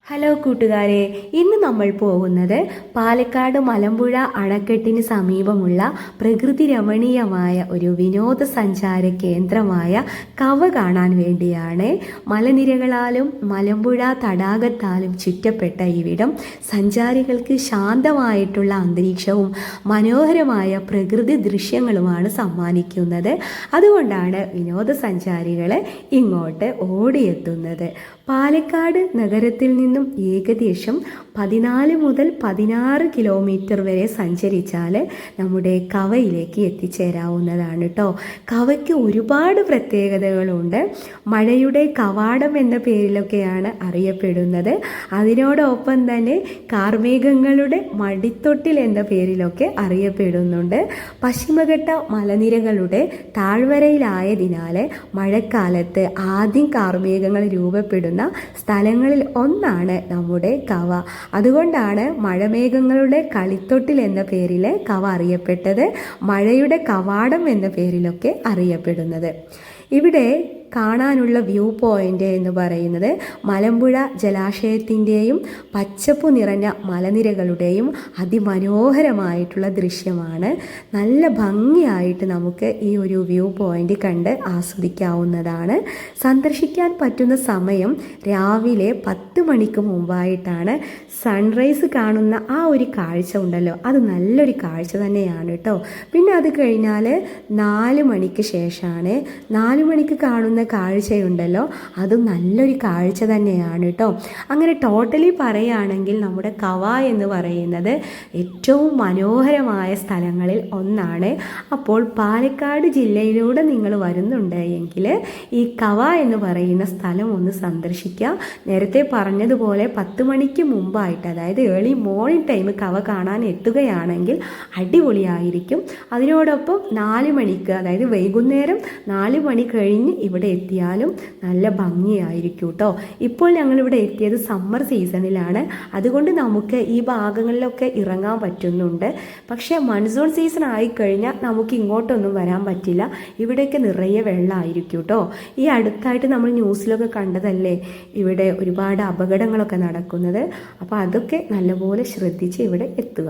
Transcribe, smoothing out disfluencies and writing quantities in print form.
Hello കൂട്ടുകാരെ, ഇന്ന് നമ്മൾ പോകുന്നത് പാലക്കാട് മലമ്പുഴ അണക്കെട്ടിന് സമീപമുള്ള പ്രകൃതി രമണീയമായ ഒരു വിനോദസഞ്ചാര കേന്ദ്രമായ കവ കാണാൻ വേണ്ടിയാണ്. മലനിരകളാലും മലമ്പുഴ തടാകത്താലും ചുറ്റപ്പെട്ട ഇവിടം സഞ്ചാരികൾക്ക് ശാന്തമായിട്ടുള്ള അന്തരീക്ഷവും മനോഹരമായ പ്രകൃതി ദൃശ്യങ്ങളുമാണ് സമ്മാനിക്കുന്നത്. അതുകൊണ്ടാണ് വിനോദസഞ്ചാരികൾ ഇങ്ങോട്ട് ഓടിയെത്തുന്നത്. പാലക്കാട് നഗരത്തിൽ നിന്നും ഏകദേശം 14 മുതൽ 16 കിലോമീറ്റർ വരെ സഞ്ചരിച്ചാൽ നമ്മുടെ കവയിലേക്ക് എത്തിച്ചേരാവുന്നതാണ് കേട്ടോ. കവയ്ക്ക് ഒരുപാട് പ്രത്യേകതകളുണ്ട്. മഴയുടെ കവാടം എന്ന പേരിലൊക്കെയാണ് അറിയപ്പെടുന്നത്. അതിനോടൊപ്പം തന്നെ കാർമേഘങ്ങളുടെ മടിത്തൊട്ടിൽ എന്ന പേരിലൊക്കെ അറിയപ്പെടുന്നുണ്ട്. പശ്ചിമഘട്ട മലനിരകളുടെ താഴ്വരയിലായതിനാൽ മഴക്കാലത്ത് ആദ്യം കാർമേഘങ്ങൾ രൂപപ്പെടുന്ന സ്ഥലങ്ങളിൽ ഒന്നാണ് നമ്മുടെ കവ. അതുകൊണ്ടാണ് മഴമേഘങ്ങളുടെ കളിത്തൊട്ടിൽ എന്ന പേരിൽ കവ അറിയപ്പെട്ടത്. മഴയുടെ കവാടം എന്ന പേരിലൊക്കെ അറിയപ്പെടുന്നത്. ഇവിടെ കാണാനുള്ള വ്യൂ പോയിന്റ് എന്ന് പറയുന്നത് മലമ്പുഴ ജലാശയത്തിൻ്റെയും പച്ചപ്പു നിറഞ്ഞ മലനിരകളുടെയും അതിമനോഹരമായിട്ടുള്ള ദൃശ്യമാണ്. നല്ല ഭംഗിയായിട്ട് നമുക്ക് ഈ ഒരു വ്യൂ പോയിന്റ് കണ്ട് ആസ്വദിക്കാവുന്നതാണ്. സന്ദർശിക്കാൻ പറ്റുന്ന സമയം രാവിലെ 10 മണിക്ക് മുമ്പായിട്ടാണ്. സൺറൈസ് കാണുന്ന ആ ഒരു കാഴ്ച ഉണ്ടല്ലോ, അത് നല്ലൊരു കാഴ്ച തന്നെയാണ് കേട്ടോ. പിന്നെ അത് കഴിഞ്ഞാൽ 4 മണിക്ക് ശേഷമാണ്. 4 മണിക്ക് കാണുന്ന കാഴ്ചയുണ്ടല്ലോ, അതും നല്ലൊരു കാഴ്ച തന്നെയാണ് കേട്ടോ. അങ്ങനെ ടോട്ടലി പറയുകയാണെങ്കിൽ നമ്മുടെ കവ എന്ന് പറയുന്നത് ഏറ്റവും മനോഹരമായ സ്ഥലങ്ങളിൽ ഒന്നാണ്. അപ്പോൾ പാലക്കാട് ജില്ലയിലൂടെ നിങ്ങൾ വരുന്നുണ്ട് എങ്കിൽ ഈ കവ എന്ന് പറയുന്ന സ്ഥലം ഒന്ന് സന്ദർശിക്കുക. നേരത്തെ പറഞ്ഞതുപോലെ 10 മണിക്ക് മുമ്പായിട്ട്, അതായത് ഏർലി മോർണിംഗ് ടൈം കവ കാണാൻ എത്തുകയാണെങ്കിൽ അടിപൊളിയായിരിക്കും. അതിനോടൊപ്പം 4 മണിക്ക്, അതായത് വൈകുന്നേരം 4 മണി കഴിഞ്ഞ് ഇവിടെ എത്തിയാലും നല്ല ഭംഗിയായിരിക്കും കേട്ടോ. ഇപ്പോൾ ഞങ്ങളിവിടെ എത്തിയത് സമ്മർ സീസണിലാണ്. അതുകൊണ്ട് നമുക്ക് ഈ ഭാഗങ്ങളിലൊക്കെ ഇറങ്ങാൻ പറ്റുന്നുണ്ട്. പക്ഷേ മൺസൂൺ സീസൺ ആയിക്കഴിഞ്ഞാൽ നമുക്ക് ഇങ്ങോട്ടൊന്നും വരാൻ പറ്റില്ല. ഇവിടെയൊക്കെ നിറയെ വെള്ളമായിരിക്കും കേട്ടോ. ഈ അടുത്തായിട്ട് നമ്മൾ ന്യൂസിലൊക്കെ കണ്ടതല്ലേ ഇവിടെ ഒരുപാട് അപകടങ്ങളൊക്കെ നടക്കുന്നത്. അപ്പോൾ അതൊക്കെ നല്ലപോലെ ശ്രദ്ധിച്ച് ഇവിടെ എത്തുക.